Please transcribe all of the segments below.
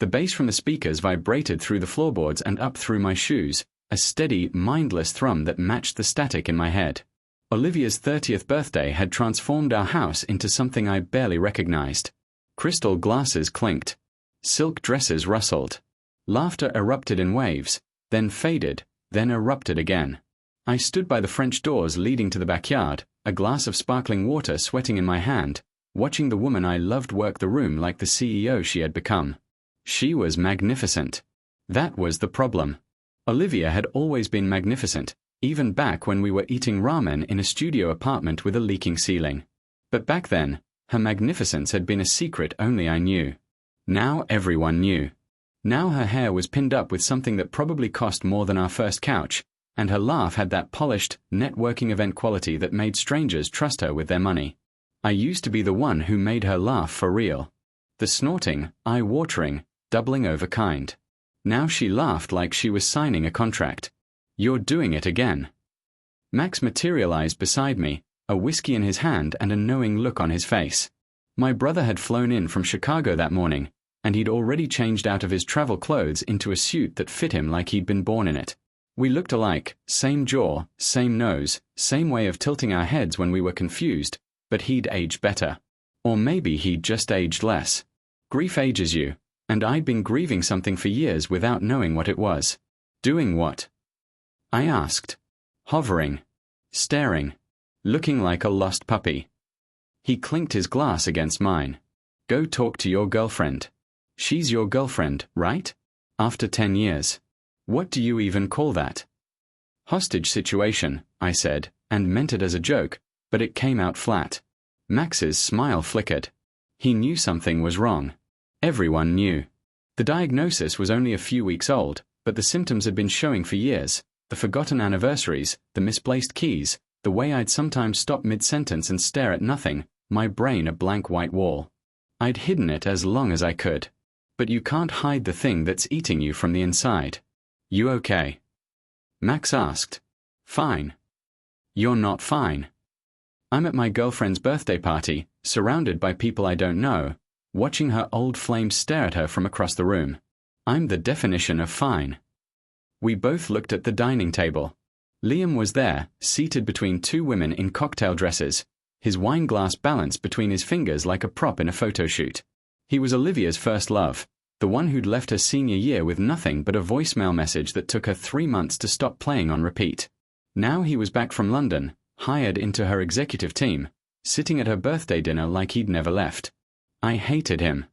The bass from the speakers vibrated through the floorboards and up through my shoes, a steady, mindless thrum that matched the static in my head. Olivia's 30th birthday had transformed our house into something I barely recognized. Crystal glasses clinked. Silk dresses rustled. Laughter erupted in waves, then faded, then erupted again. I stood by the French doors leading to the backyard, a glass of sparkling water sweating in my hand, watching the woman I loved work the room like the CEO she had become. She was magnificent. That was the problem. Olivia had always been magnificent, even back when we were eating ramen in a studio apartment with a leaking ceiling. But back then, her magnificence had been a secret only I knew. Now everyone knew. Now her hair was pinned up with something that probably cost more than our first couch, and her laugh had that polished, networking event quality that made strangers trust her with their money. I used to be the one who made her laugh for real. The snorting, eye-watering, doubling over kind. Now she laughed like she was signing a contract. "You're doing it again." Max materialized beside me, a whiskey in his hand and a knowing look on his face. My brother had flown in from Chicago that morning, and he'd already changed out of his travel clothes into a suit that fit him like he'd been born in it. We looked alike, same jaw, same nose, same way of tilting our heads when we were confused, but he'd aged better. Or maybe he'd just aged less. Grief ages you, and I'd been grieving something for years without knowing what it was. Doing what? I asked. Hovering. Staring. Looking like a lost puppy. He clinked his glass against mine. Go talk to your girlfriend. She's your girlfriend, right? After 10 years. What do you even call that? Hostage situation, I said, and meant it as a joke, but it came out flat. Max's smile flickered. He knew something was wrong. Everyone knew. The diagnosis was only a few weeks old, but the symptoms had been showing for years. The forgotten anniversaries, the misplaced keys, the way I'd sometimes stop mid-sentence and stare at nothing, my brain a blank white wall. I'd hidden it as long as I could. But you can't hide the thing that's eating you from the inside. You okay? Max asked. Fine. You're not fine. I'm at my girlfriend's birthday party, surrounded by people I don't know, watching her old flames stare at her from across the room. I'm the definition of fine. We both looked at the dining table. Liam was there, seated between two women in cocktail dresses, his wine glass balanced between his fingers like a prop in a photo shoot. He was Olivia's first love, the one who'd left her senior year with nothing but a voicemail message that took her 3 months to stop playing on repeat. Now he was back from London, hired into her executive team, sitting at her birthday dinner like he'd never left. I hated him.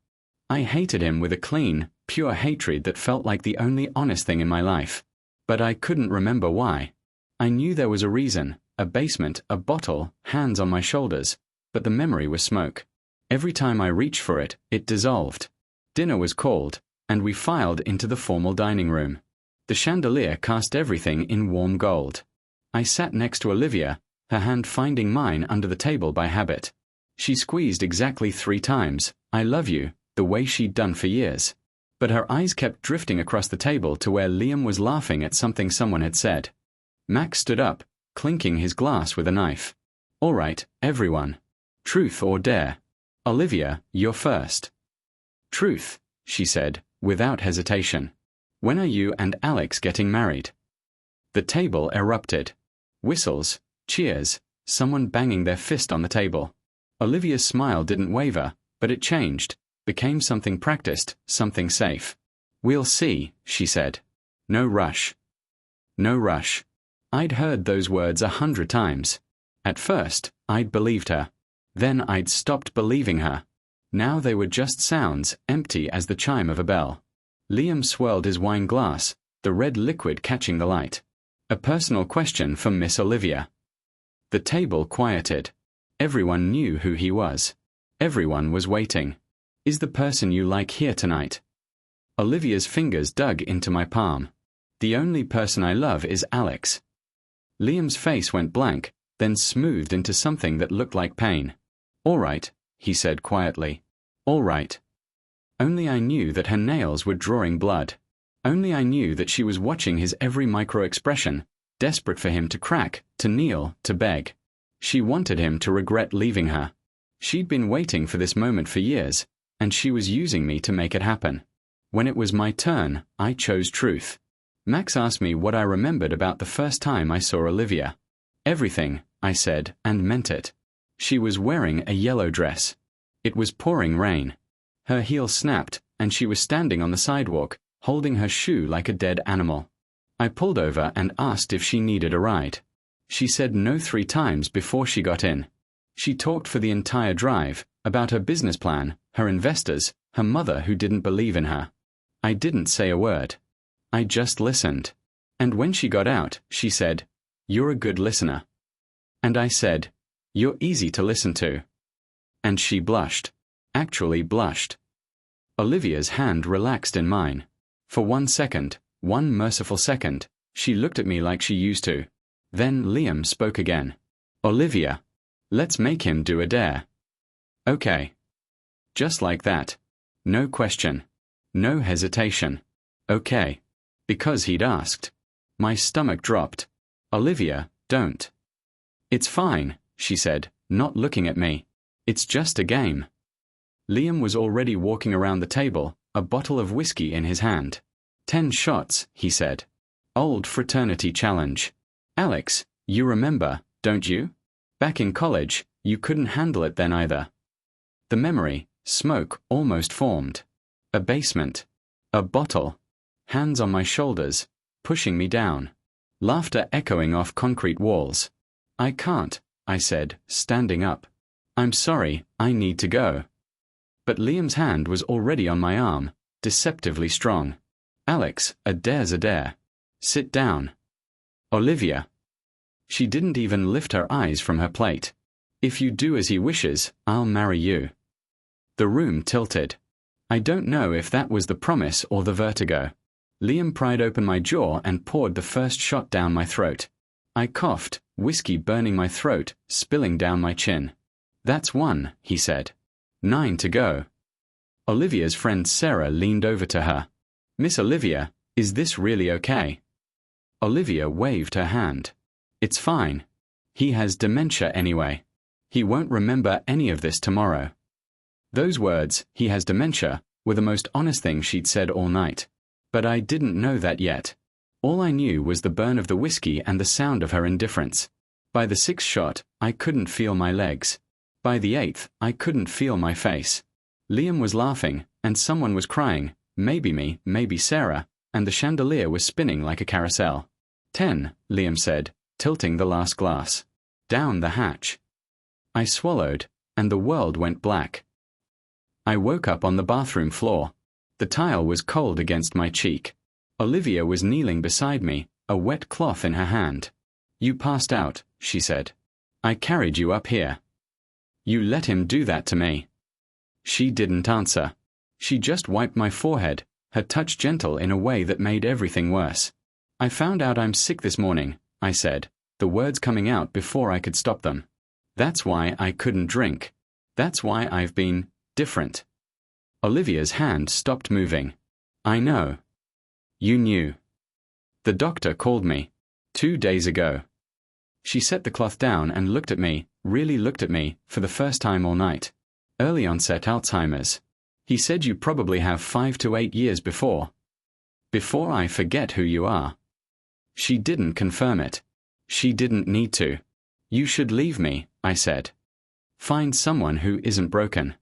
I hated him with a clean, pure hatred that felt like the only honest thing in my life. But I couldn't remember why. I knew there was a reason, a basement, a bottle, hands on my shoulders, but the memory was smoke. Every time I reached for it, it dissolved. Dinner was called, and we filed into the formal dining room. The chandelier cast everything in warm gold. I sat next to Olivia, her hand finding mine under the table by habit. She squeezed exactly 3 times, "I love you," the way she'd done for years. But her eyes kept drifting across the table to where Liam was laughing at something someone had said. Max stood up, clinking his glass with a knife. "All right, everyone. Truth or dare? Olivia, you're first." "Truth," she said, without hesitation. "When are you and Alex getting married?" The table erupted. Whistles, cheers, someone banging their fist on the table. Olivia's smile didn't waver, but it changed, became something practiced, something safe. "We'll see," she said. "No rush." No rush. I'd heard those words 100 times. At first, I'd believed her. Then I'd stopped believing her. Now they were just sounds, empty as the chime of a bell. Liam swirled his wine glass, the red liquid catching the light. A personal question for Miss Olivia. The table quieted. Everyone knew who he was. Everyone was waiting. "Is the person you like here tonight?" Olivia's fingers dug into my palm. "The only person I love is Alex." Liam's face went blank, then smoothed into something that looked like pain. "All right," he said quietly. "All right." Only I knew that her nails were drawing blood. Only I knew that she was watching his every micro-expression, desperate for him to crack, to kneel, to beg. She wanted him to regret leaving her. She'd been waiting for this moment for years, and she was using me to make it happen. When it was my turn, I chose truth. Max asked me what I remembered about the first time I saw Olivia. Everything, I said, and meant it. She was wearing a yellow dress. It was pouring rain. Her heel snapped, and she was standing on the sidewalk, holding her shoe like a dead animal. I pulled over and asked if she needed a ride. She said no 3 times before she got in. She talked for the entire drive, about her business plan, her investors, her mother who didn't believe in her. I didn't say a word. I just listened. And when she got out, she said, "You're a good listener." And I said, "You're easy to listen to." And she blushed. Actually blushed. Olivia's hand relaxed in mine. For 1 second, 1 merciful second, she looked at me like she used to. Then Liam spoke again. "Olivia, let's make him do a dare." Okay. Just like that. No question. No hesitation. Okay. Because he'd asked. My stomach dropped. "Olivia, don't." "It's fine," she said, not looking at me. "It's just a game." Liam was already walking around the table, a bottle of whiskey in his hand. 10 shots, he said. Old fraternity challenge. "Alex, you remember, don't you? Back in college, you couldn't handle it then either." The memory, smoke almost formed. A basement. A bottle. Hands on my shoulders, pushing me down. Laughter echoing off concrete walls. "I can't," I said, standing up. "I'm sorry, I need to go." But Liam's hand was already on my arm, deceptively strong. "Alex, a dare's a dare. Sit down." "Olivia." She didn't even lift her eyes from her plate. "If you do as he wishes, I'll marry you." The room tilted. I don't know if that was the promise or the vertigo. Liam pried open my jaw and poured the first shot down my throat. I coughed, whiskey burning my throat, spilling down my chin. "That's 1, he said. 9 to go." Olivia's friend Sarah leaned over to her. "Miss Olivia, is this really okay?" Olivia waved her hand. "It's fine. He has dementia anyway. He won't remember any of this tomorrow." Those words, "he has dementia," were the most honest thing she'd said all night. But I didn't know that yet. All I knew was the burn of the whiskey and the sound of her indifference. By the 6th shot, I couldn't feel my legs. By the 8th, I couldn't feel my face. Liam was laughing, and someone was crying, maybe me, maybe Sarah, and the chandelier was spinning like a carousel. 10, Liam said, tilting the last glass. "Down the hatch." I swallowed, and the world went black. I woke up on the bathroom floor. The tile was cold against my cheek. Olivia was kneeling beside me, a wet cloth in her hand. "You passed out," she said. "I carried you up here." "You let him do that to me." She didn't answer. She just wiped my forehead, her touch gentle in a way that made everything worse. "I found out I'm sick this morning," I said, the words coming out before I could stop them. "That's why I couldn't drink. That's why I've been different." Olivia's hand stopped moving. "I know." "You knew." "The doctor called me 2 days ago." She set the cloth down and looked at me, really looked at me, for the first time all night. "Early onset Alzheimer's. He said you probably have 5 to 8 years before I forget who you are." She didn't confirm it. She didn't need to. "You should leave me," I said. "Find someone who isn't broken."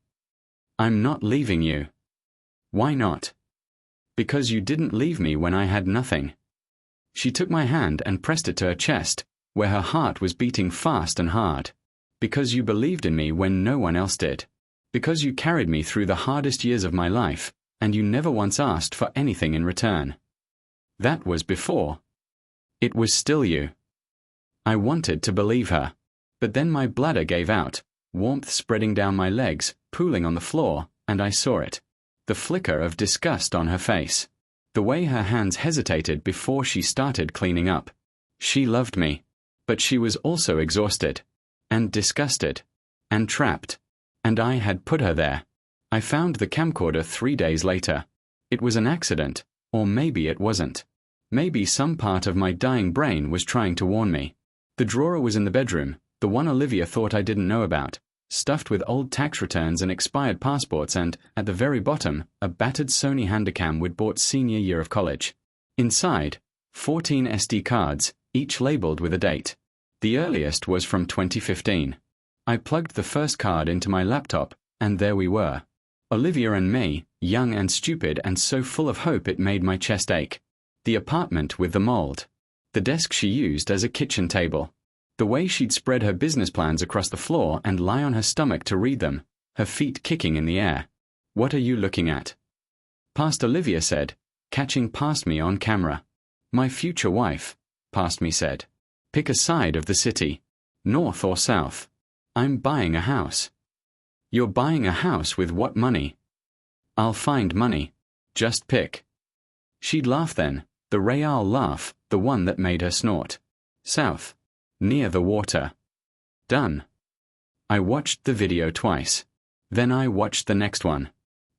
"I'm not leaving you." "Why not?" "Because you didn't leave me when I had nothing." She took my hand and pressed it to her chest, where her heart was beating fast and hard. "Because you believed in me when no one else did. Because you carried me through the hardest years of my life, and you never once asked for anything in return." That was before. It was still you. I wanted to believe her. But then my bladder gave out, warmth spreading down my legs, pooling on the floor, and I saw it. The flicker of disgust on her face. The way her hands hesitated before she started cleaning up. She loved me. But she was also exhausted. And disgusted. And trapped. And I had put her there. I found the camcorder 3 days later. It was an accident, or maybe it wasn't. Maybe some part of my dying brain was trying to warn me. The drawer was in the bedroom, the one Olivia thought I didn't know about, stuffed with old tax returns and expired passports, and, at the very bottom, a battered Sony Handycam we'd bought senior year of college. Inside, 14 SD cards, each labeled with a date. The earliest was from 2015. I plugged the first card into my laptop, and there we were. Olivia and me, young and stupid and so full of hope it made my chest ache. The apartment with the mold. The desk she used as a kitchen table. The way she'd spread her business plans across the floor and lie on her stomach to read them, her feet kicking in the air. "What are you looking at?" Past Olivia said, catching past me on camera. "My future wife," past me said. "Pick a side of the city. North or south. I'm buying a house." "You're buying a house with what money?" "I'll find money. Just pick." She'd laugh then, the Real laugh, the one that made her snort. "South. Near the water." Done. I watched the video twice. Then I watched the next one.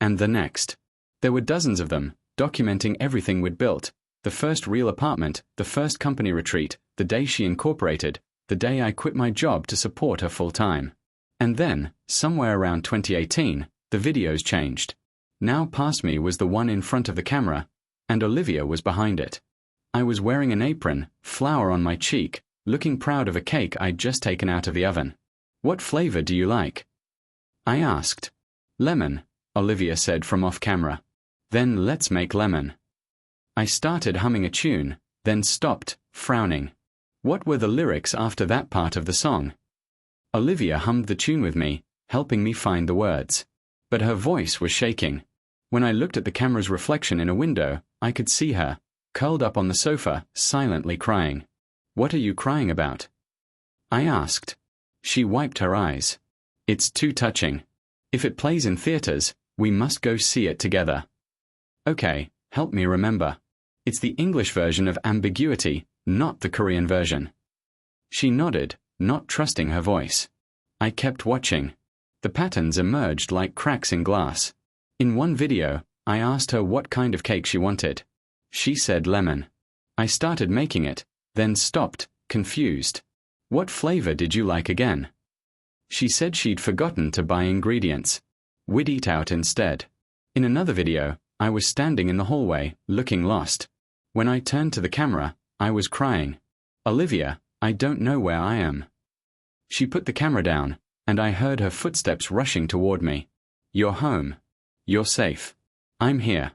And the next. There were dozens of them, documenting everything we'd built. The first real apartment, the first company retreat, the day she incorporated, the day I quit my job to support her full-time. And then, somewhere around 2018, the videos changed. Now past me was the one in front of the camera, and Olivia was behind it. I was wearing an apron, flour on my cheek, looking proud of a cake I'd just taken out of the oven. "What flavor do you like?" I asked. "Lemon," Olivia said from off camera. "Then let's make lemon." I started humming a tune, then stopped, frowning. What were the lyrics after that part of the song? Olivia hummed the tune with me, helping me find the words. But her voice was shaking. When I looked at the camera's reflection in a window, I could see her, curled up on the sofa, silently crying. "What are you crying about?" I asked. She wiped her eyes. "It's too touching. If it plays in theaters, we must go see it together." "Okay, help me remember. It's the English version of Ambiguity, not the Korean version." She nodded, not trusting her voice. I kept watching. The patterns emerged like cracks in glass. In one video, I asked her what kind of cake she wanted. She said lemon. I started making it, then stopped, confused. "What flavor did you like again?" She said she'd forgotten to buy ingredients. We'd eat out instead. In another video, I was standing in the hallway, looking lost. When I turned to the camera, I was crying. "Olivia, I don't know where I am." She put the camera down, and I heard her footsteps rushing toward me. "You're home. You're safe. I'm here."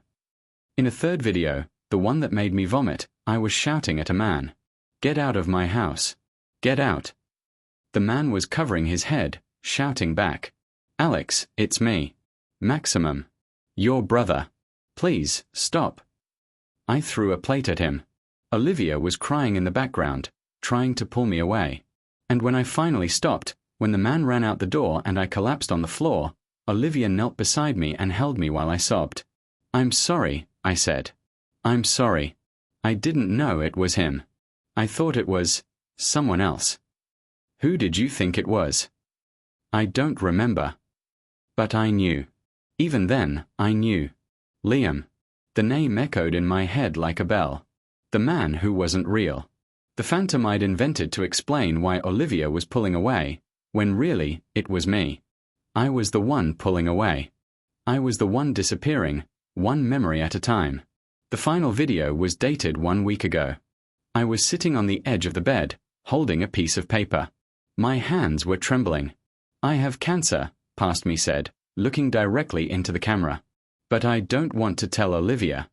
In a third video, the one that made me vomit, I was shouting at a man. "Get out of my house. Get out." The man was covering his head, shouting back. "Alex, it's me. Maximum. Your brother. Please, stop." I threw a plate at him. Olivia was crying in the background, trying to pull me away. And when I finally stopped, when the man ran out the door and I collapsed on the floor, Olivia knelt beside me and held me while I sobbed. "I'm sorry," I said. "I'm sorry. I didn't know it was him. I thought it was someone else." "Who did you think it was?" "I don't remember. But I knew. Even then, I knew. Liam." The name echoed in my head like a bell. The man who wasn't real. The phantom I'd invented to explain why Olivia was pulling away, when really, it was me. I was the one pulling away. I was the one disappearing, one memory at a time. The final video was dated 1 week ago. I was sitting on the edge of the bed, holding a piece of paper. My hands were trembling. "I have cancer," past me said, looking directly into the camera. "But I don't want to tell Olivia."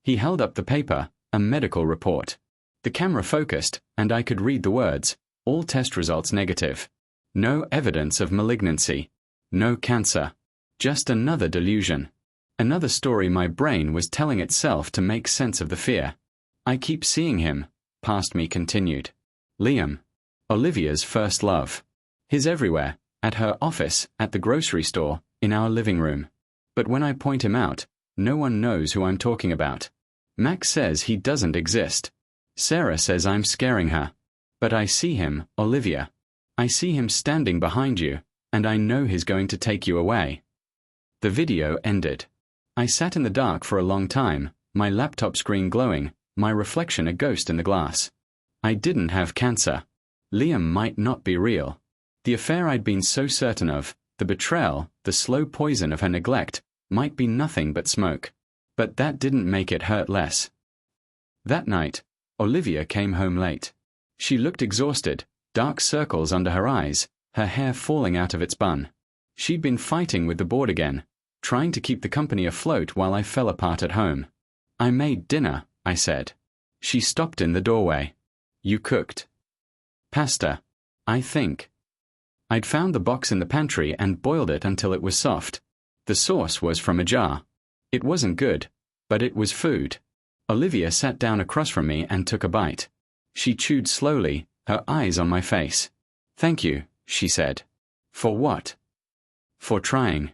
He held up the paper, a medical report. The camera focused, and I could read the words, "All test results negative. No evidence of malignancy. No cancer. Just another delusion. Another story my brain was telling itself to make sense of the fear." "I keep seeing him," past me continued. "Liam. Olivia's first love. He's everywhere, at her office, at the grocery store, in our living room. But when I point him out, no one knows who I'm talking about. Max says he doesn't exist. Sarah says I'm scaring her. But I see him, Olivia. I see him standing behind you, and I know he's going to take you away." The video ended. I sat in the dark for a long time, my laptop screen glowing, my reflection a ghost in the glass. I didn't have cancer. Liam might not be real. The affair I'd been so certain of, the betrayal, the slow poison of her neglect, might be nothing but smoke. But that didn't make it hurt less. That night, Olivia came home late. She looked exhausted, dark circles under her eyes, her hair falling out of its bun. She'd been fighting with the board again, trying to keep the company afloat while I fell apart at home. "I made dinner," I said. She stopped in the doorway. "You cooked?" "Pasta, I think." I'd found the box in the pantry and boiled it until it was soft. The sauce was from a jar. It wasn't good, but it was food. Olivia sat down across from me and took a bite. She chewed slowly, her eyes on my face. "Thank you," she said. "For what?" "For trying."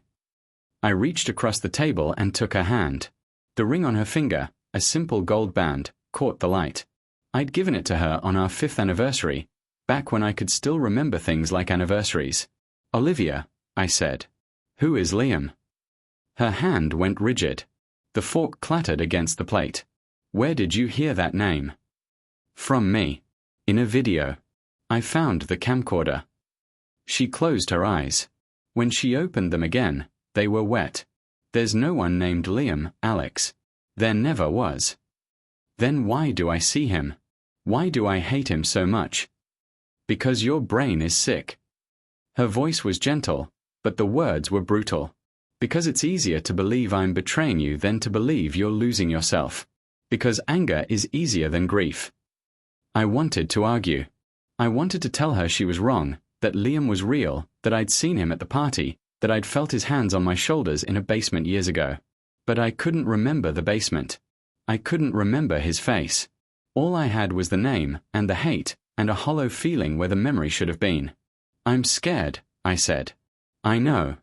I reached across the table and took her hand. The ring on her finger, a simple gold band, caught the light. I'd given it to her on our 5th anniversary, back when I could still remember things like anniversaries. "Olivia," I said. "Who is Liam?" Her hand went rigid. The fork clattered against the plate. "Where did you hear that name?" "From me. In a video. I found the camcorder." She closed her eyes. When she opened them again, they were wet. "There's no one named Liam, Alex. There never was." "Then why do I see him? Why do I hate him so much?" "Because your brain is sick." Her voice was gentle, but the words were brutal. "Because it's easier to believe I'm betraying you than to believe you're losing yourself. Because anger is easier than grief." I wanted to argue. I wanted to tell her she was wrong, that Liam was real, that I'd seen him at the party, that I'd felt his hands on my shoulders in a basement years ago. But I couldn't remember the basement. I couldn't remember his face. All I had was the name, and the hate, and a hollow feeling where the memory should have been. "I'm scared," I said. "I know.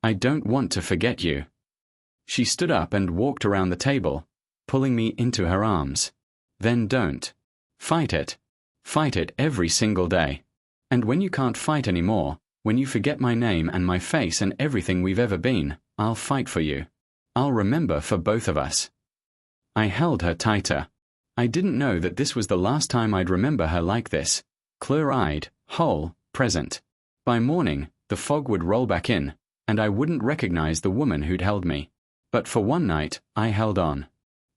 I don't want to forget you." She stood up and walked around the table, pulling me into her arms. "Then don't. Fight it. Fight it every single day. And when you can't fight anymore, when you forget my name and my face and everything we've ever been, I'll fight for you. I'll remember for both of us." I held her tighter. I didn't know that this was the last time I'd remember her like this, clear-eyed, whole, present. By morning, the fog would roll back in, and I wouldn't recognize the woman who'd held me. But for one night, I held on.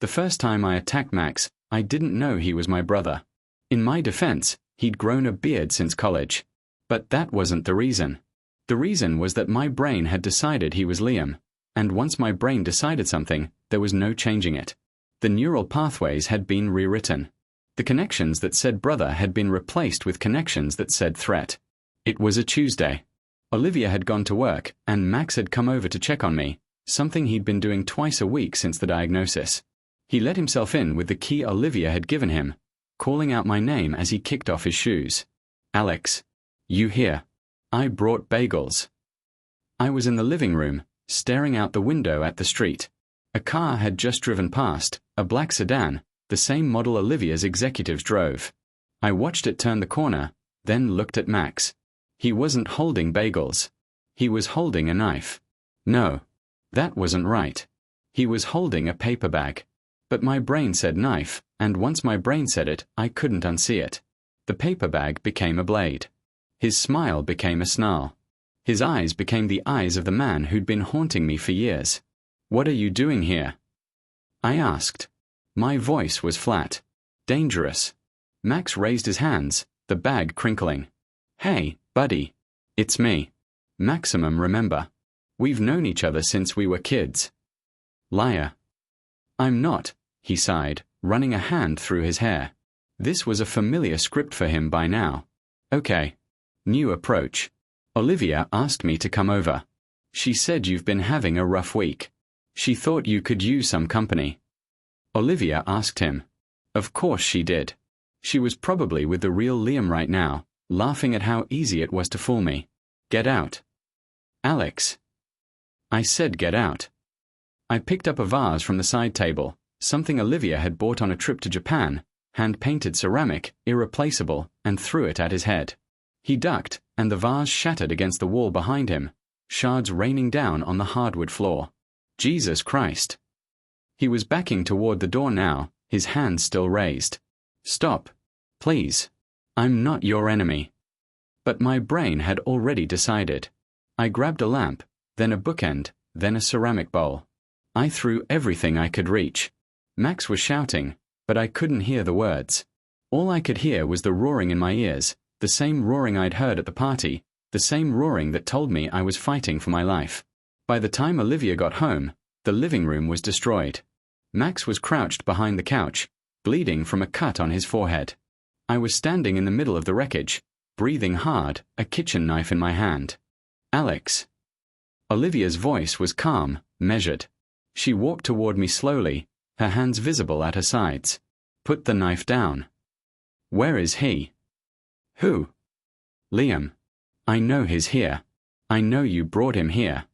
The first time I attacked Max, I didn't know he was my brother. In my defense, he'd grown a beard since college. But that wasn't the reason. The reason was that my brain had decided he was Liam, and once my brain decided something, there was no changing it. The neural pathways had been rewritten. The connections that said brother had been replaced with connections that said threat. It was a Tuesday. Olivia had gone to work, and Max had come over to check on me, something he'd been doing twice a week since the diagnosis. He let himself in with the key Olivia had given him, calling out my name as he kicked off his shoes. "Alex, you here? I brought bagels." I was in the living room, staring out the window at the street. A car had just driven past, a black sedan, the same model Olivia's executives drove. I watched it turn the corner, then looked at Max. He wasn't holding bagels. He was holding a knife. No, that wasn't right. He was holding a paper bag. But my brain said knife, and once my brain said it, I couldn't unsee it. The paper bag became a blade. His smile became a snarl. His eyes became the eyes of the man who'd been haunting me for years. "What are you doing here?" I asked. My voice was flat. Dangerous. Max raised his hands, the bag crinkling. "Hey, buddy. It's me. Maximum, remember. We've known each other since we were kids." "Liar." "I'm not," he sighed, running a hand through his hair. This was a familiar script for him by now. "Okay. New approach. Olivia asked me to come over. She said you've been having a rough week. She thought you could use some company." Olivia asked him. Of course she did. She was probably with the real Liam right now, laughing at how easy it was to fool me. "Get out." "Alex." I said get out. I picked up a vase from the side table, something Olivia had bought on a trip to Japan, hand-painted ceramic, irreplaceable, and threw it at his head. He ducked, and the vase shattered against the wall behind him, shards raining down on the hardwood floor. Jesus Christ. He was backing toward the door now, his hands still raised. "Stop. Please. I'm not your enemy." But my brain had already decided. I grabbed a lamp, then a bookend, then a ceramic bowl. I threw everything I could reach. Max was shouting, but I couldn't hear the words. All I could hear was the roaring in my ears, the same roaring I'd heard at the party, the same roaring that told me I was fighting for my life. By the time Olivia got home, the living room was destroyed. Max was crouched behind the couch, bleeding from a cut on his forehead. I was standing in the middle of the wreckage, breathing hard, a kitchen knife in my hand. Alex. Olivia's voice was calm, measured. She walked toward me slowly, her hands visible at her sides. Put the knife down. Where is he? Who? Liam. I know he's here. I know you brought him here.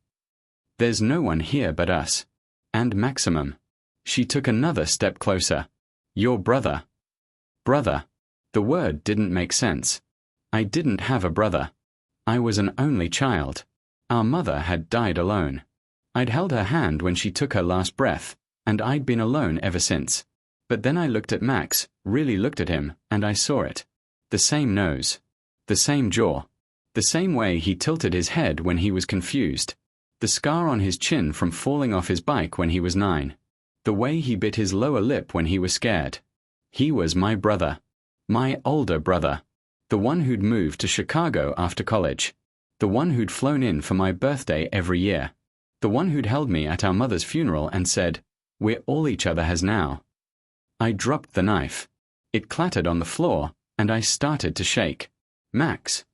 There's no one here but us. And Maximum. She took another step closer. Your brother. Brother. The word didn't make sense. I didn't have a brother. I was an only child. Our mother had died alone. I'd held her hand when she took her last breath, and I'd been alone ever since. But then I looked at Max, really looked at him, and I saw it. The same nose. The same jaw. The same way he tilted his head when he was confused. The scar on his chin from falling off his bike when he was 9. The way he bit his lower lip when he was scared. He was my brother. My older brother. The one who'd moved to Chicago after college. The one who'd flown in for my birthday every year. The one who'd held me at our mother's funeral and said, "We're all each other has now." I dropped the knife. It clattered on the floor, and I started to shake. Max.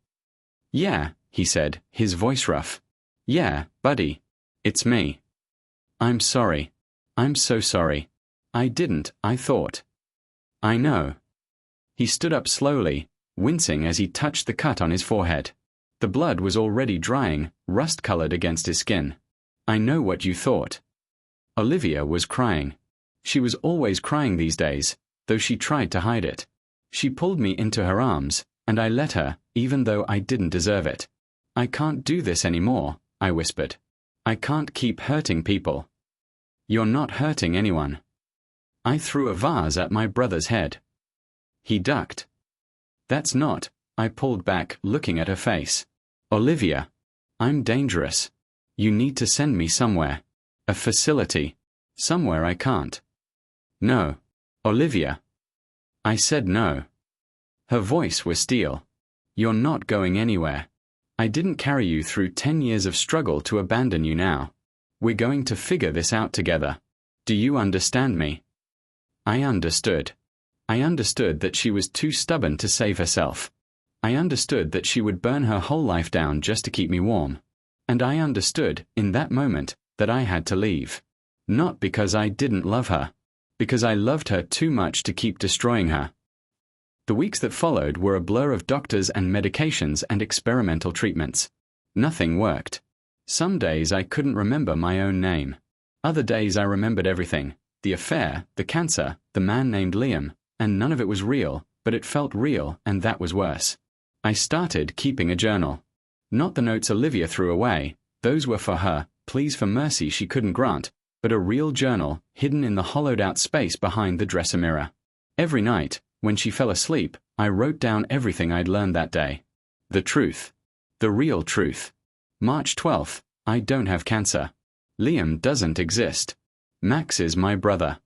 Yeah, he said, his voice rough. Yeah, buddy. It's me. I'm sorry. I'm so sorry. I thought. I know. He stood up slowly, wincing as he touched the cut on his forehead. The blood was already drying, rust-colored against his skin. I know what you thought. Olivia was crying. She was always crying these days, though she tried to hide it. She pulled me into her arms, and I let her, even though I didn't deserve it. I can't do this anymore, I whispered. I can't keep hurting people. You're not hurting anyone. I threw a vase at my brother's head. He ducked. That's not, I pulled back, looking at her face. Olivia. I'm dangerous. You need to send me somewhere. A facility. Somewhere I can't. No. Olivia. I said no. Her voice was steel. You're not going anywhere. I didn't carry you through 10 years of struggle to abandon you now. We're going to figure this out together. Do you understand me? I understood. I understood that she was too stubborn to save herself. I understood that she would burn her whole life down just to keep me warm. And I understood, in that moment, that I had to leave. Not because I didn't love her. Because I loved her too much to keep destroying her. The weeks that followed were a blur of doctors and medications and experimental treatments. Nothing worked. Some days I couldn't remember my own name. Other days I remembered everything. The affair, the cancer, the man named Liam, and none of it was real, but it felt real, and that was worse. I started keeping a journal. Not the notes Olivia threw away, those were for her, pleas for mercy she couldn't grant, but a real journal, hidden in the hollowed-out space behind the dresser mirror. Every night, when she fell asleep, I wrote down everything I'd learned that day. The truth. The real truth. March 12th, I don't have cancer. Liam doesn't exist. Max is my brother.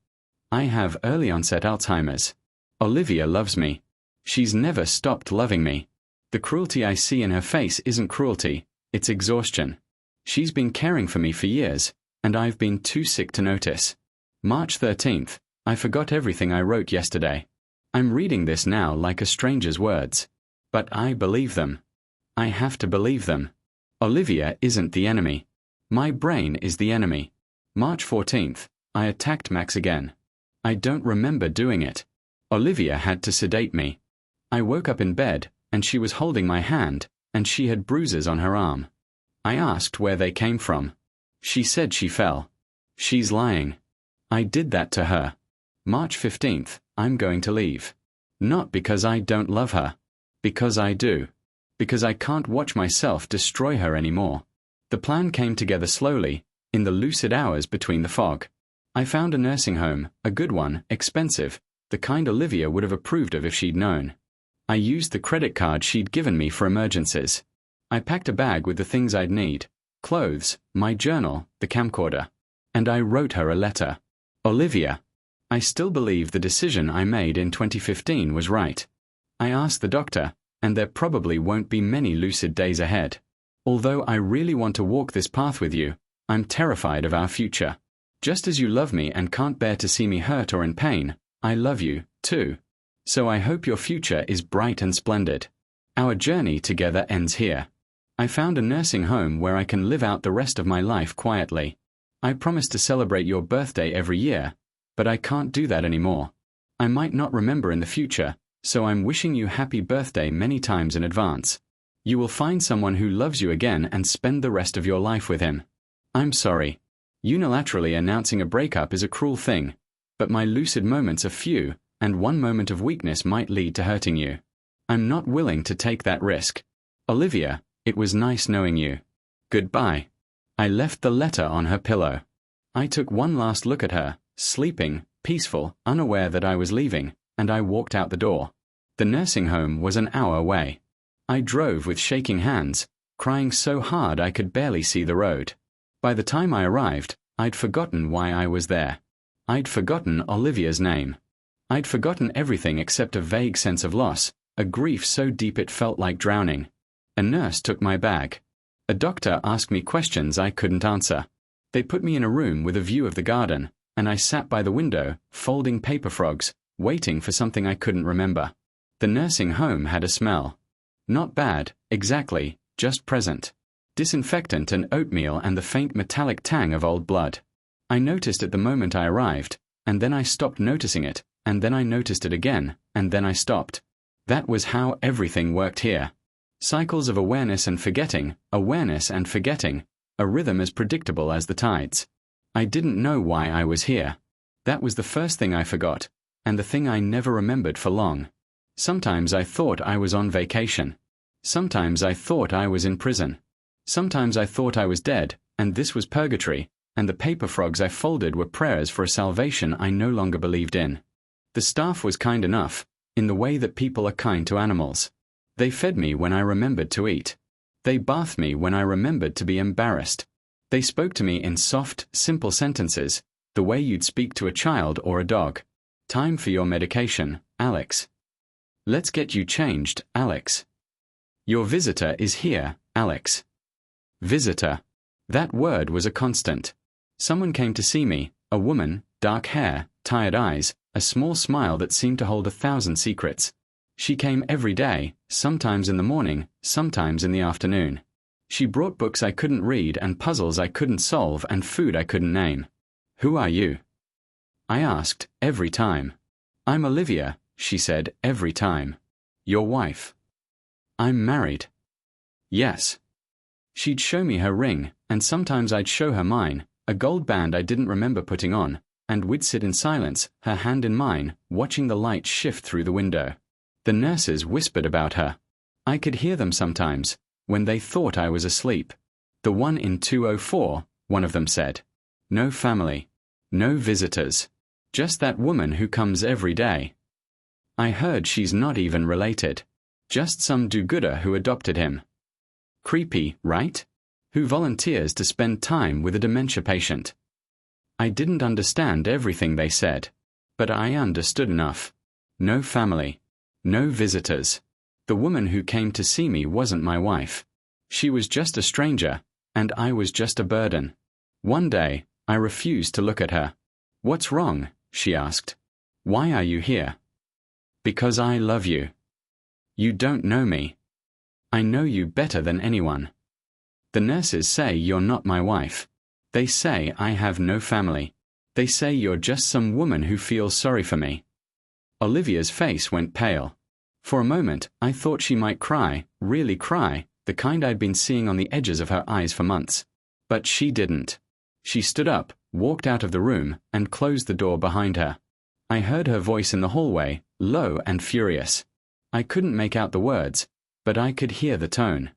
I have early-onset Alzheimer's. Olivia loves me. She's never stopped loving me. The cruelty I see in her face isn't cruelty, it's exhaustion. She's been caring for me for years, and I've been too sick to notice. March 13th, I forgot everything I wrote yesterday. I'm reading this now like a stranger's words. But I believe them. I have to believe them. Olivia isn't the enemy. My brain is the enemy. March 14th, I attacked Max again. I don't remember doing it. Olivia had to sedate me. I woke up in bed, and she was holding my hand, and she had bruises on her arm. I asked where they came from. She said she fell. She's lying. I did that to her. March 15th, I'm going to leave. Not because I don't love her. Because I do. Because I can't watch myself destroy her anymore. The plan came together slowly, in the lucid hours between the fog. I found a nursing home, a good one, expensive, the kind Olivia would have approved of if she'd known. I used the credit card she'd given me for emergencies. I packed a bag with the things I'd need: clothes, my journal, the camcorder. And I wrote her a letter. Olivia, I still believe the decision I made in 2015 was right. I asked the doctor, and there probably won't be many lucid days ahead. Although I really want to walk this path with you, I'm terrified of our future. Just as you love me and can't bear to see me hurt or in pain, I love you, too. So I hope your future is bright and splendid. Our journey together ends here. I found a nursing home where I can live out the rest of my life quietly. I promised to celebrate your birthday every year, but I can't do that anymore. I might not remember in the future, so I'm wishing you happy birthday many times in advance. You will find someone who loves you again and spend the rest of your life with him. I'm sorry. Unilaterally announcing a breakup is a cruel thing, but my lucid moments are few, and one moment of weakness might lead to hurting you. I'm not willing to take that risk. Olivia, it was nice knowing you. Goodbye. I left the letter on her pillow. I took one last look at her, sleeping, peaceful, unaware that I was leaving, and I walked out the door. The nursing home was an hour away. I drove with shaking hands, crying so hard I could barely see the road. By the time I arrived, I'd forgotten why I was there. I'd forgotten Olivia's name. I'd forgotten everything except a vague sense of loss, a grief so deep it felt like drowning. A nurse took my bag. A doctor asked me questions I couldn't answer. They put me in a room with a view of the garden, and I sat by the window, folding paper frogs, waiting for something I couldn't remember. The nursing home had a smell. Not bad, exactly, just present. Disinfectant and oatmeal and the faint metallic tang of old blood. I noticed it the moment I arrived, and then I stopped noticing it, and then I noticed it again, and then I stopped. That was how everything worked here. Cycles of awareness and forgetting, a rhythm as predictable as the tides. I didn't know why I was here. That was the first thing I forgot, and the thing I never remembered for long. Sometimes I thought I was on vacation. Sometimes I thought I was in prison. Sometimes I thought I was dead, and this was purgatory, and the paper frogs I folded were prayers for a salvation I no longer believed in. The staff was kind enough, in the way that people are kind to animals. They fed me when I remembered to eat. They bathed me when I remembered to be embarrassed. They spoke to me in soft, simple sentences, the way you'd speak to a child or a dog. Time for your medication, Alex. Let's get you changed, Alex. Your visitor is here, Alex. Visitor. That word was a constant. Someone came to see me, a woman, dark hair, tired eyes, a small smile that seemed to hold 1,000 secrets. She came every day, sometimes in the morning, sometimes in the afternoon. She brought books I couldn't read and puzzles I couldn't solve and food I couldn't name. Who are you? I asked, every time. I'm Olivia, she said, every time. Your wife. I'm married. Yes. She'd show me her ring, and sometimes I'd show her mine, a gold band I didn't remember putting on, and we'd sit in silence, her hand in mine, watching the light shift through the window. The nurses whispered about her. I could hear them sometimes, when they thought I was asleep. The one in 204, one of them said. No family. No visitors. Just that woman who comes every day. I heard she's not even related. Just some do-gooder who adopted him. Creepy, right? Who volunteers to spend time with a dementia patient. I didn't understand everything they said, but I understood enough. No family. No visitors. The woman who came to see me wasn't my wife. She was just a stranger, and I was just a burden. One day, I refused to look at her. What's wrong? She asked. Why are you here? Because I love you. You don't know me. I know you better than anyone. The nurses say you're not my wife. They say I have no family. They say you're just some woman who feels sorry for me. Olivia's face went pale. For a moment, I thought she might cry, really cry, the kind I'd been seeing on the edges of her eyes for months. But she didn't. She stood up, walked out of the room, and closed the door behind her. I heard her voice in the hallway, low and furious. I couldn't make out the words, but I could hear the tone.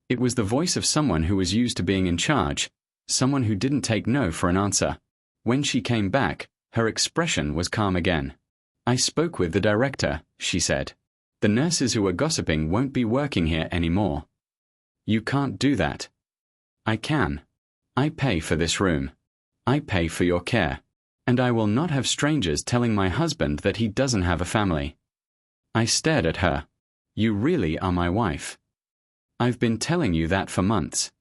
It was the voice of someone who was used to being in charge, someone who didn't take no for an answer. When she came back, her expression was calm again. I spoke with the director, she said. The nurses who were gossiping won't be working here anymore. You can't do that. I can. I pay for this room. I pay for your care. And I will not have strangers telling my husband that he doesn't have a family. I stared at her. You really are my wife. I've been telling you that for months.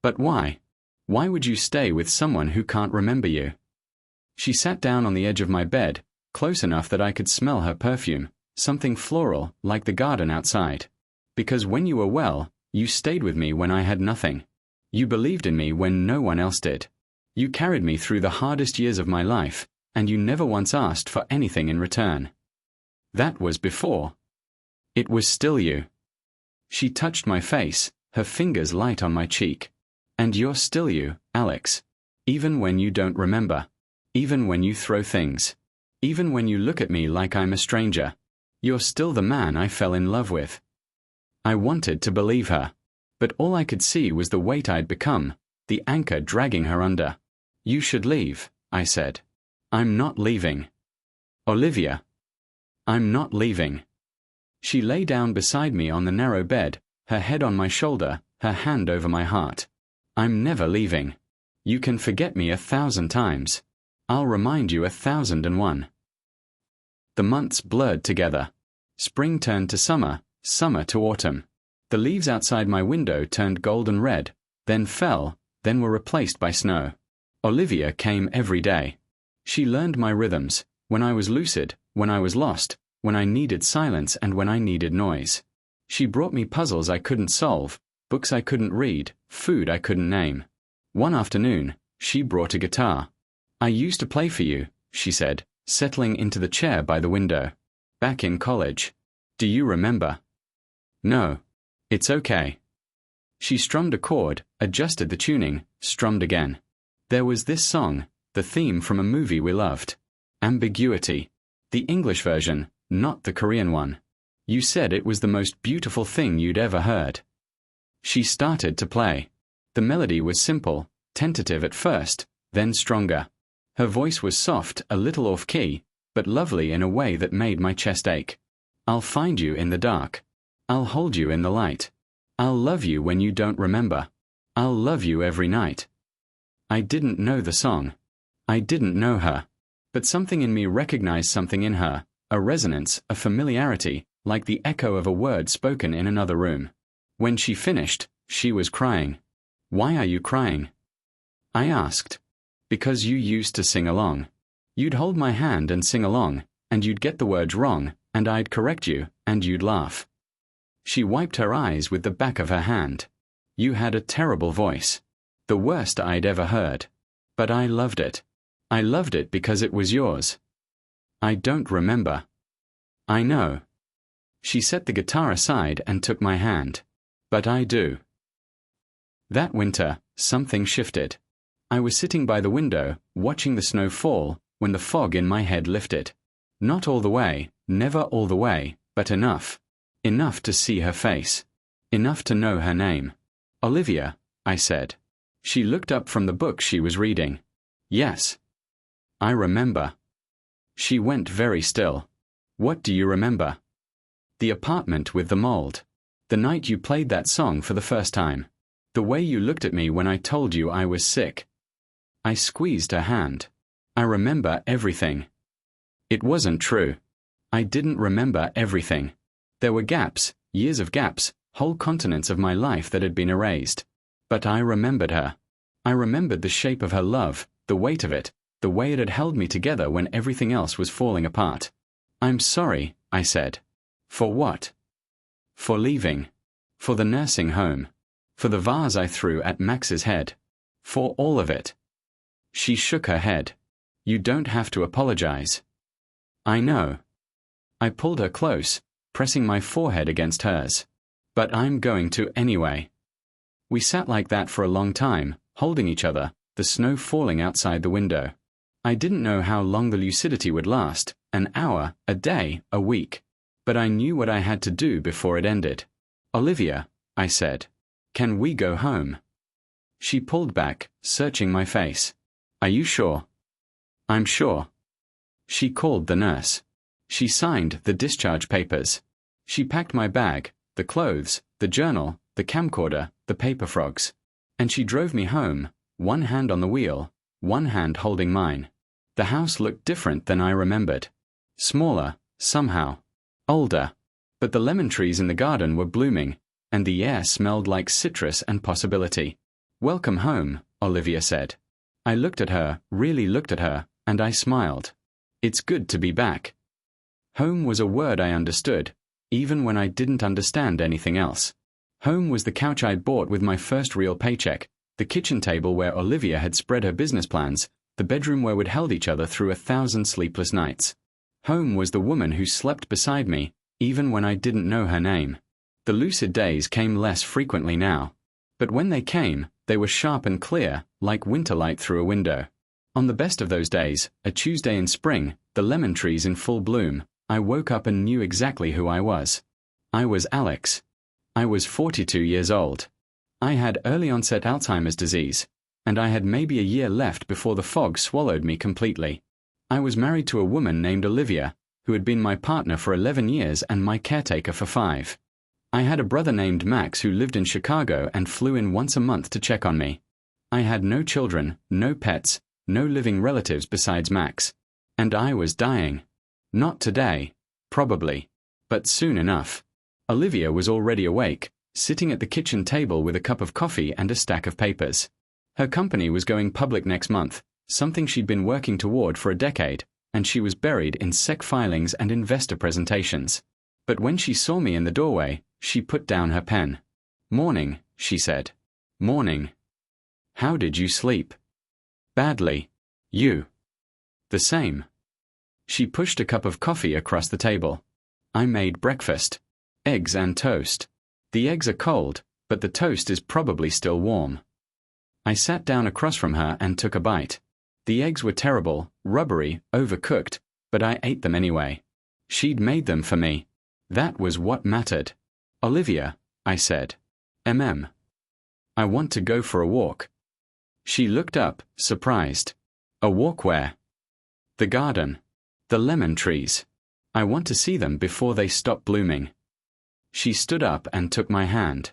But why? Why would you stay with someone who can't remember you? She sat down on the edge of my bed, close enough that I could smell her perfume, something floral, like the garden outside. Because when you were well, you stayed with me when I had nothing. You believed in me when no one else did. You carried me through the hardest years of my life, and you never once asked for anything in return. That was before. It was still you. She touched my face, her fingers light on my cheek. And you're still you, Alex. Even when you don't remember. Even when you throw things. Even when you look at me like I'm a stranger. You're still the man I fell in love with. I wanted to believe her. But all I could see was the weight I'd become, the anchor dragging her under. You should leave, I said. I'm not leaving. Olivia. I'm not leaving. She lay down beside me on the narrow bed, her head on my shoulder, her hand over my heart. I'm never leaving. You can forget me 1,000 times. I'll remind you 1,001. The months blurred together. Spring turned to summer, summer to autumn. The leaves outside my window turned golden red, then fell, then were replaced by snow. Olivia came every day. She learned my rhythms, when I was lucid, when I was lost, when I needed silence and when I needed noise. She brought me puzzles I couldn't solve, books I couldn't read, food I couldn't name. One afternoon, she brought a guitar. I used to play for you, she said, settling into the chair by the window. Back in college. Do you remember? No. It's okay. She strummed a chord, adjusted the tuning, strummed again. There was this song, the theme from a movie we loved. Ambiguity. The English version, not the Korean one. You said it was the most beautiful thing you'd ever heard. She started to play. The melody was simple, tentative at first, then stronger. Her voice was soft, a little off-key, but lovely in a way that made my chest ache. I'll find you in the dark. I'll hold you in the light. I'll love you when you don't remember. I'll love you every night. I didn't know the song. I didn't know her. But something in me recognized something in her, a resonance, a familiarity, like the echo of a word spoken in another room. When she finished, she was crying. Why are you crying? I asked. Because you used to sing along. You'd hold my hand and sing along, and you'd get the words wrong, and I'd correct you, and you'd laugh. She wiped her eyes with the back of her hand. You had a terrible voice. The worst I'd ever heard. But I loved it. I loved it because it was yours. I don't remember. I know. She set the guitar aside and took my hand. But I do. That winter, something shifted. I was sitting by the window, watching the snow fall, when the fog in my head lifted. Not all the way, never all the way, but enough. Enough to see her face. Enough to know her name. Olivia, I said. She looked up from the book she was reading. Yes. I remember. She went very still. What do you remember? The apartment with the mold. The night you played that song for the first time. The way you looked at me when I told you I was sick. I squeezed her hand. I remember everything. It wasn't true. I didn't remember everything. There were gaps, years of gaps, whole continents of my life that had been erased. But I remembered her. I remembered the shape of her love, the weight of it, the way it had held me together when everything else was falling apart. I'm sorry, I said. For what? For leaving. For the nursing home. For the vase I threw at Max's head. For all of it. She shook her head. You don't have to apologize. I know. I pulled her close, pressing my forehead against hers. But I'm going to anyway. We sat like that for a long time, holding each other, the snow falling outside the window. I didn't know how long the lucidity would last, an hour, a day, a week. But I knew what I had to do before it ended. Olivia, I said, can we go home? She pulled back, searching my face. Are you sure? I'm sure. She called the nurse. She signed the discharge papers. She packed my bag, the clothes, the journal, the camcorder, the paper frogs. And she drove me home, one hand on the wheel, one hand holding mine. The house looked different than I remembered. Smaller, somehow. Older. But the lemon trees in the garden were blooming, and the air smelled like citrus and possibility. "Welcome home," Olivia said. I looked at her, really looked at her, and I smiled. It's good to be back. Home was a word I understood, even when I didn't understand anything else. Home was the couch I'd bought with my first real paycheck, the kitchen table where Olivia had spread her business plans, the bedroom where we'd held each other through 1,000 sleepless nights. Home was the woman who slept beside me, even when I didn't know her name. The lucid days came less frequently now. But when they came, they were sharp and clear, like winter light through a window. On the best of those days, a Tuesday in spring, the lemon trees in full bloom, I woke up and knew exactly who I was. I was Alex. I was 42 years old. I had early-onset Alzheimer's disease, and I had maybe a year left before the fog swallowed me completely. I was married to a woman named Olivia, who had been my partner for 11 years and my caretaker for 5. I had a brother named Max who lived in Chicago and flew in once a month to check on me. I had no children, no pets, no living relatives besides Max. And I was dying. Not today, probably, but soon enough. Olivia was already awake, sitting at the kitchen table with a cup of coffee and a stack of papers. Her company was going public next month, something she'd been working toward for a decade, and she was buried in SEC filings and investor presentations. But when she saw me in the doorway, she put down her pen. "Morning," she said. "Morning. How did you sleep?" "Badly. You?" "The same." She pushed a cup of coffee across the table. "I made breakfast. Eggs and toast. The eggs are cold, but the toast is probably still warm." I sat down across from her and took a bite. The eggs were terrible, rubbery, overcooked, but I ate them anyway. She'd made them for me. That was what mattered. "Olivia," I said. I want to go for a walk." She looked up, surprised. "A walk where?" "The garden. The lemon trees. I want to see them before they stop blooming." She stood up and took my hand.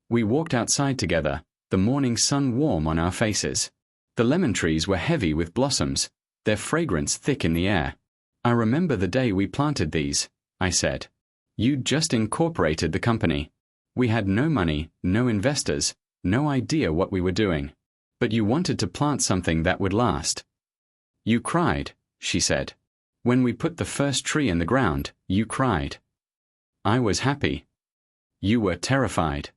We walked outside together, the morning sun warm on our faces. The lemon trees were heavy with blossoms, their fragrance thick in the air. "I remember the day we planted these," I said. "You'd just incorporated the company. We had no money, no investors, no idea what we were doing. But you wanted to plant something that would last." "You cried," she said. "When we put the first tree in the ground, you cried." "I was happy." "You were terrified."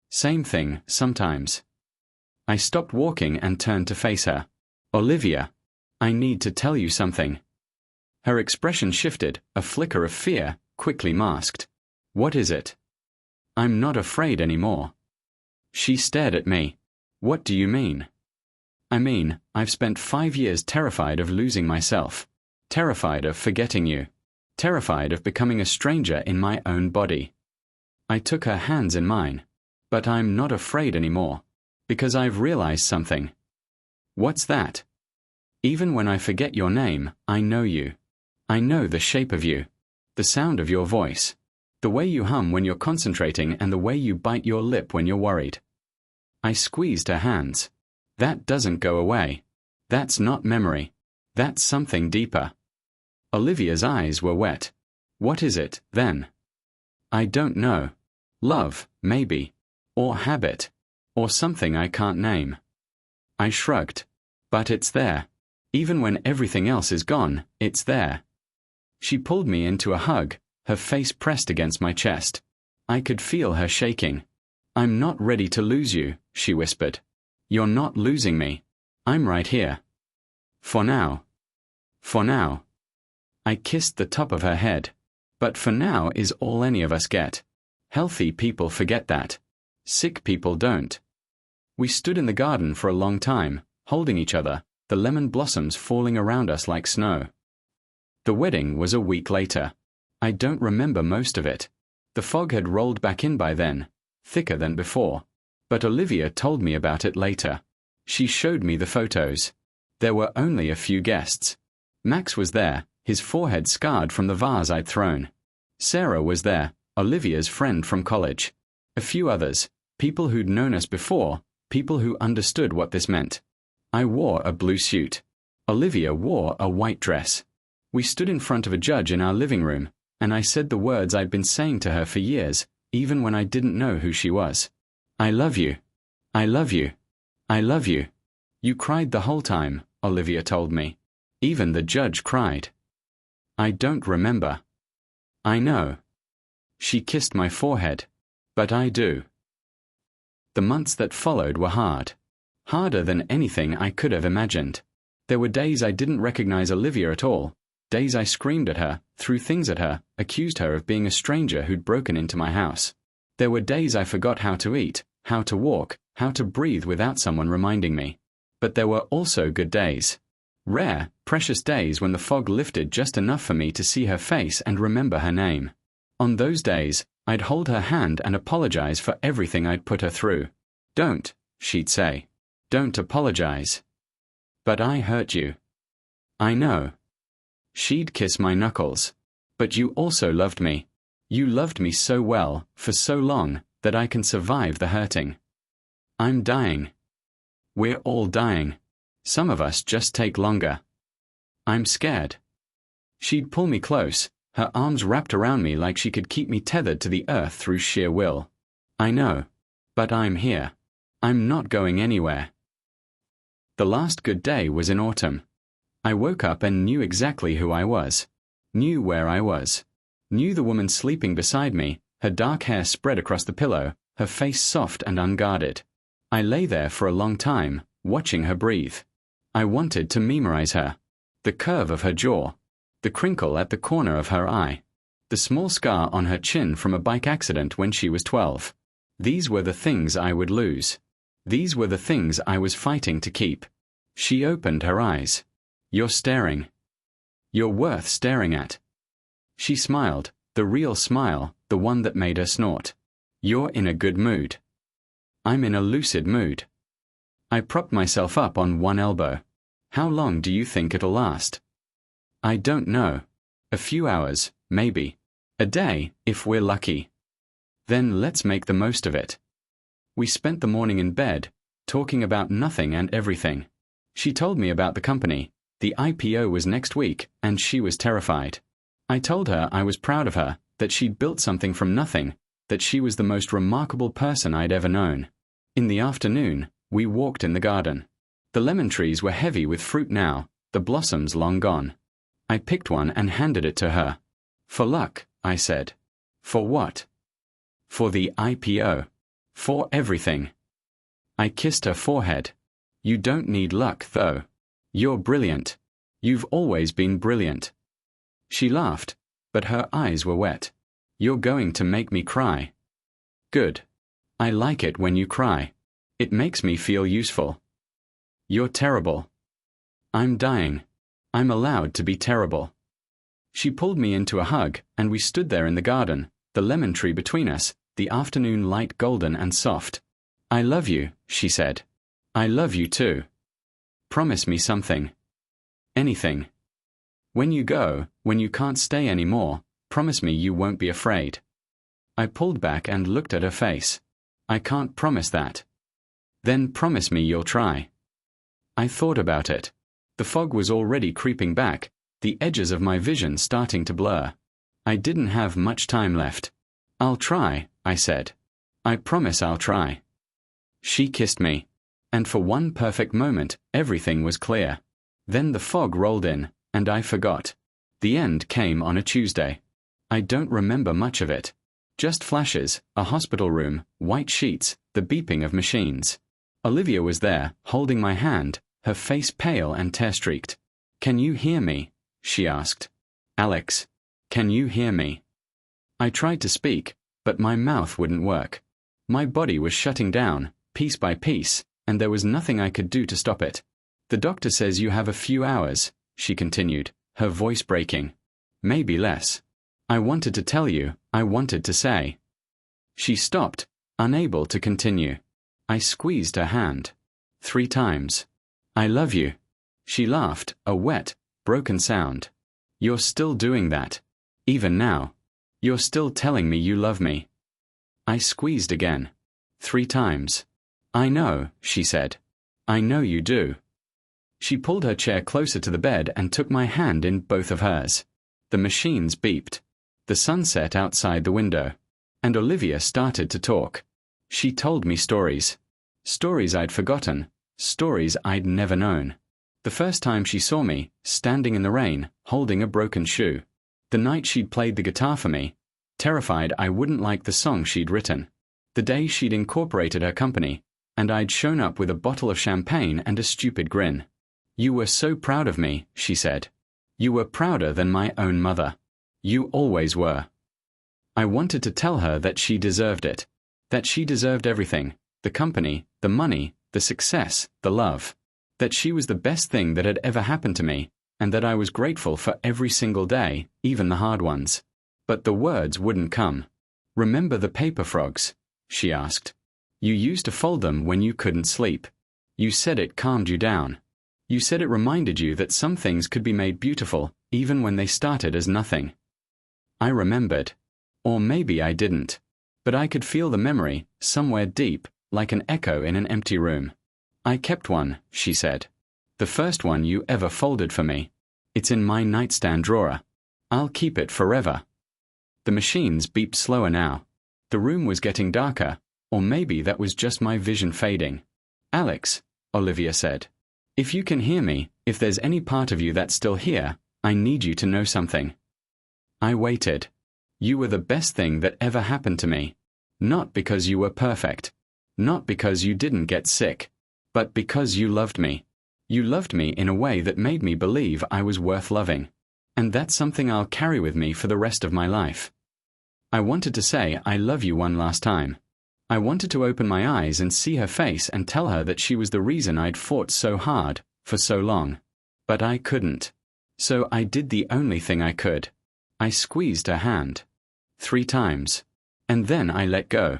"Same thing, sometimes." I stopped walking and turned to face her. "Olivia, I need to tell you something." Her expression shifted, a flicker of fear, quickly masked. "What is it?" "I'm not afraid anymore." She stared at me. "What do you mean?" "I mean, I've spent 5 years terrified of losing myself. Terrified of forgetting you. Terrified of becoming a stranger in my own body." I took her hands in mine. "But I'm not afraid anymore. Because I've realized something." "What's that?" "Even when I forget your name, I know you. I know the shape of you. The sound of your voice. The way you hum when you're concentrating and the way you bite your lip when you're worried." I squeezed her hands. "That doesn't go away. That's not memory. That's something deeper." Olivia's eyes were wet. "What is it, then?" "I don't know. Love, maybe. Or habit. Or something I can't name." I shrugged. "But it's there. Even when everything else is gone, it's there." She pulled me into a hug, her face pressed against my chest. I could feel her shaking. "I'm not ready to lose you," she whispered. "You're not losing me. I'm right here. For now." "For now." I kissed the top of her head. "But for now is all any of us get. Healthy people forget that. Sick people don't." We stood in the garden for a long time, holding each other, the lemon blossoms falling around us like snow. The wedding was a week later. I don't remember most of it. The fog had rolled back in by then, thicker than before. But Olivia told me about it later. She showed me the photos. There were only a few guests. Max was there, his forehead scarred from the vase I'd thrown. Sarah was there, Olivia's friend from college. A few others, people who'd known us before, people who understood what this meant. I wore a blue suit. Olivia wore a white dress. We stood in front of a judge in our living room, and I said the words I'd been saying to her for years, even when I didn't know who she was. I love you. I love you. I love you. You cried the whole time, Olivia told me. Even the judge cried. I don't remember. I know. She kissed my forehead. But I do. The months that followed were hard. Harder than anything I could have imagined. There were days I didn't recognize Olivia at all, days I screamed at her, threw things at her, accused her of being a stranger who'd broken into my house. There were days I forgot how to eat, how to walk, how to breathe without someone reminding me. But there were also good days. Rare, precious days when the fog lifted just enough for me to see her face and remember her name. On those days, I'd hold her hand and apologize for everything I'd put her through. Don't, she'd say. Don't apologize. But I hurt you. I know. She'd kiss my knuckles. But you also loved me. You loved me so well, for so long, that I can survive the hurting. I'm dying. We're all dying. Some of us just take longer. I'm scared. She'd pull me close, her arms wrapped around me like she could keep me tethered to the earth through sheer will. I know. But I'm here. I'm not going anywhere. The last good day was in autumn. I woke up and knew exactly who I was. Knew where I was. Knew the woman sleeping beside me, her dark hair spread across the pillow, her face soft and unguarded. I lay there for a long time, watching her breathe. I wanted to memorize her. The curve of her jaw. The crinkle at the corner of her eye. The small scar on her chin from a bike accident when she was 12. These were the things I would lose. These were the things I was fighting to keep. She opened her eyes. You're staring. You're worth staring at. She smiled, the real smile, the one that made her snort. You're in a good mood. I'm in a lucid mood. I propped myself up on one elbow. How long do you think it'll last? I don't know. A few hours, maybe. A day, if we're lucky. Then let's make the most of it. We spent the morning in bed, talking about nothing and everything. She told me about the company. The IPO was next week, and she was terrified. I told her I was proud of her, that she'd built something from nothing, that she was the most remarkable person I'd ever known. In the afternoon, we walked in the garden. The lemon trees were heavy with fruit now, the blossoms long gone. I picked one and handed it to her. For luck, I said. For what? For the IPO. For everything. I kissed her forehead. You don't need luck, though. You're brilliant. You've always been brilliant. She laughed, but her eyes were wet. You're going to make me cry. Good. I like it when you cry. It makes me feel useful. You're terrible. I'm dying. I'm allowed to be terrible. She pulled me into a hug, and we stood there in the garden, the lemon tree between us, the afternoon light golden and soft. I love you, she said. I love you too. Promise me something. Anything. When you go, when you can't stay anymore, promise me you won't be afraid. I pulled back and looked at her face. I can't promise that. Then promise me you'll try. I thought about it. The fog was already creeping back, the edges of my vision starting to blur. I didn't have much time left. I'll try, I said. I promise I'll try. She kissed me. And for one perfect moment, everything was clear. Then the fog rolled in, and I forgot. The end came on a Tuesday. I don't remember much of it. Just flashes, a hospital room, white sheets, the beeping of machines. Olivia was there, holding my hand, her face pale and tear-streaked. Can you hear me? She asked. Alex, can you hear me? I tried to speak, but my mouth wouldn't work. My body was shutting down, piece by piece, and there was nothing I could do to stop it. The doctor says you have a few hours, she continued, her voice breaking. Maybe less. I wanted to tell you, I wanted to say. She stopped, unable to continue. I squeezed her hand. 3 times. I love you. She laughed, a wet, broken sound. You're still doing that. Even now. You're still telling me you love me. I squeezed again. 3 times. I know, she said. I know you do. She pulled her chair closer to the bed and took my hand in both of hers. The machines beeped. The sun set outside the window. And Olivia started to talk. She told me stories. Stories I'd forgotten. Stories I'd never known. The first time she saw me, standing in the rain, holding a broken shoe. The night she'd played the guitar for me, terrified I wouldn't like the song she'd written. The day she'd incorporated her company, and I'd shown up with a bottle of champagne and a stupid grin. You were so proud of me, she said. You were prouder than my own mother. You always were. I wanted to tell her that she deserved it. That she deserved everything, the company, the money, the success, the love. That she was the best thing that had ever happened to me, and that I was grateful for every single day, even the hard ones. But the words wouldn't come. Remember the paper frogs? She asked. You used to fold them when you couldn't sleep. You said it calmed you down. You said it reminded you that some things could be made beautiful, even when they started as nothing. I remembered. Or maybe I didn't. But I could feel the memory, somewhere deep, like an echo in an empty room. I kept one, she said. The first one you ever folded for me. It's in my nightstand drawer. I'll keep it forever. The machines beeped slower now. The room was getting darker, or maybe that was just my vision fading. Alex, Olivia said. If you can hear me, if there's any part of you that's still here, I need you to know something. I waited. You were the best thing that ever happened to me. Not because you were perfect. Not because you didn't get sick. But because you loved me. You loved me in a way that made me believe I was worth loving. And that's something I'll carry with me for the rest of my life. I wanted to say I love you one last time. I wanted to open my eyes and see her face and tell her that she was the reason I'd fought so hard, for so long. But I couldn't. So I did the only thing I could. I squeezed her hand. 3 times. And then I let go.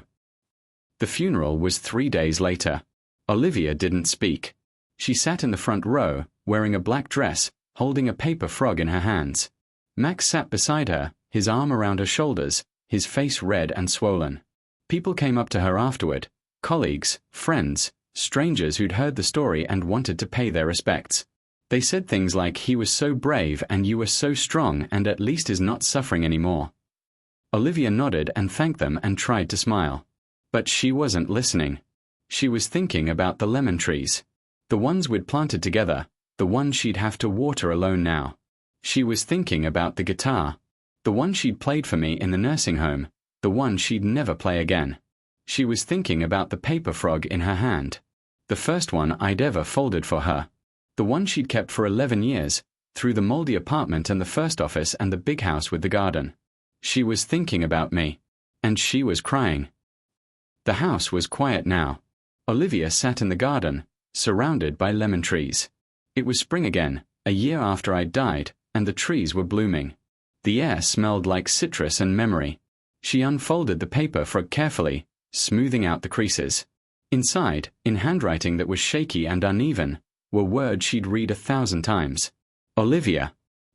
The funeral was 3 days later. Olivia didn't speak. She sat in the front row, wearing a black dress, holding a paper frog in her hands. Max sat beside her, his arm around her shoulders, his face red and swollen. People came up to her afterward, colleagues, friends, strangers who'd heard the story and wanted to pay their respects. They said things like he was so brave and you were so strong and at least is not suffering anymore. Olivia nodded and thanked them and tried to smile. But she wasn't listening. She was thinking about the lemon trees. The ones we'd planted together, the one she'd have to water alone now. She was thinking about the guitar. The one she'd played for me in the nursing home, the one she'd never play again. She was thinking about the paper frog in her hand. The first one I'd ever folded for her. The one she'd kept for 11 years, through the moldy apartment and the first office and the big house with the garden. She was thinking about me. And she was crying. The house was quiet now. Olivia sat in the garden, surrounded by lemon trees. It was spring again, a year after I'd died, and the trees were blooming. The air smelled like citrus and memory. She unfolded the paper frog carefully, smoothing out the creases. Inside, in handwriting that was shaky and uneven, were words she'd read 1,000 times. Olivia,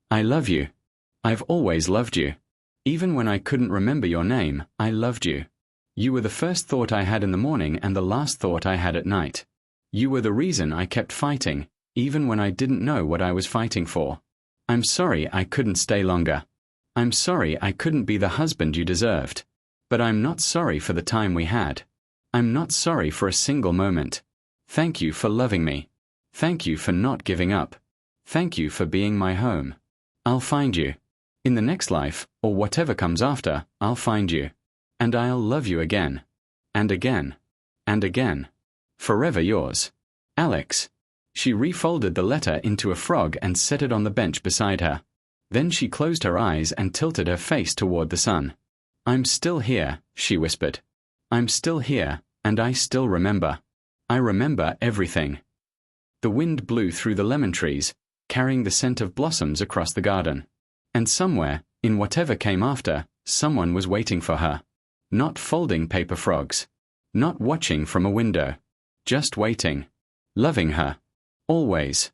I love you. I've always loved you. Even when I couldn't remember your name, I loved you. You were the first thought I had in the morning and the last thought I had at night. You were the reason I kept fighting, even when I didn't know what I was fighting for. I'm sorry I couldn't stay longer. I'm sorry I couldn't be the husband you deserved. But I'm not sorry for the time we had. I'm not sorry for a single moment. Thank you for loving me. Thank you for not giving up. Thank you for being my home. I'll find you. In the next life, or whatever comes after, I'll find you. And I'll love you again. And again. And again. Forever yours. Alex. She refolded the letter into a frog and set it on the bench beside her. Then she closed her eyes and tilted her face toward the sun. I'm still here, she whispered. I'm still here, and I still remember. I remember everything. The wind blew through the lemon trees, carrying the scent of blossoms across the garden. And somewhere, in whatever came after, someone was waiting for her. Not folding paper frogs. Not watching from a window. Just waiting. Loving her. Always.